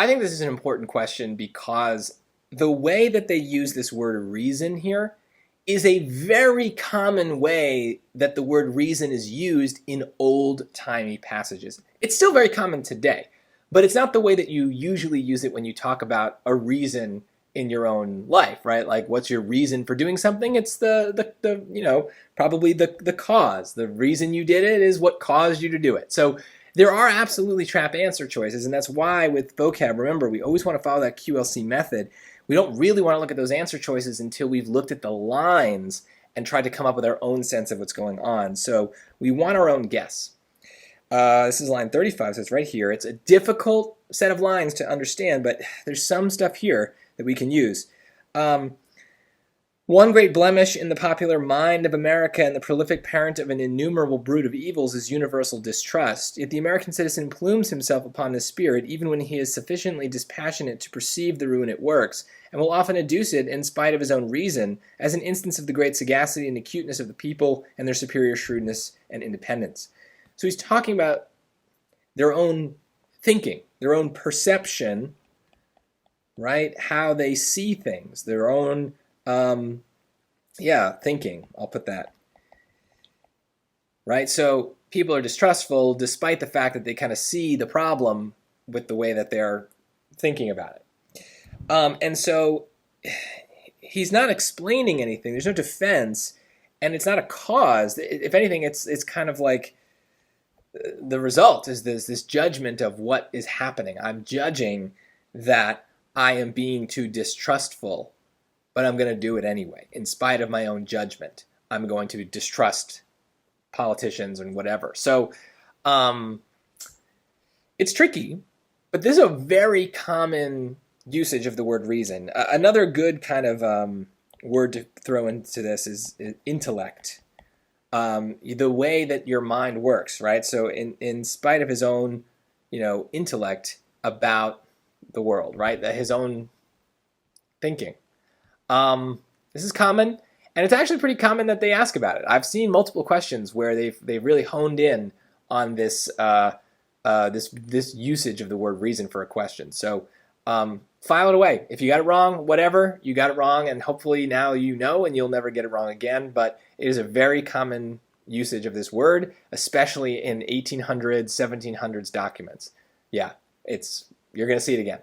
I think this is an important question because the way that they use this word reason here is a very common way that the word reason is used in old-timey passages. It's still very common today, but it's not the way that you usually use it when you talk about a reason in your own life, right? Like, what's your reason for doing something? It's probably the cause. The reason you did it is what caused you to do it. So there are absolutely trap answer choices, and that's why with vocab, remember, we always want to follow that QLC method. We don't really want to look at those answer choices until we've looked at the lines and tried to come up with our own sense of what's going on. So we want our own guess. This is line 35, so it's right here. It's a difficult set of lines to understand, but there's some stuff here that we can use. One great blemish in the popular mind of America and the prolific parent of an innumerable brood of evils is universal distrust. Yet the American citizen plumes himself upon this spirit even when he is sufficiently dispassionate to perceive the ruin it works, and will often adduce it, in spite of his own reason, as an instance of the great sagacity and acuteness of the people and their superior shrewdness and independence. So he's talking about their own thinking, their own perception, right? How they see things, their own thinking. I'll put that. Right? So people are distrustful despite the fact that they kind of see the problem with the way that they're thinking about it. And so he's not explaining anything. There's no defense, and it's not a cause. If anything, it's kind of like the result is this judgment of what is happening. I'm judging that I am being too distrustful, but I'm going to do it anyway. In spite of my own judgment, I'm going to distrust politicians and whatever. So it's tricky, but this is a very common usage of the word reason. Another good kind of word to throw into this is intellect. The way that your mind works, right? So in spite of his own, intellect about the world, right? His own thinking. This is common, and it's actually pretty common that they ask about it. I've seen multiple questions where they've really honed in on this this usage of the word reason for a question. So file it away. If you got it wrong, whatever, you got it wrong, and hopefully now you know and you'll never get it wrong again. But it is a very common usage of this word, especially in 1800s, 1700s documents. Yeah, you're going to see it again.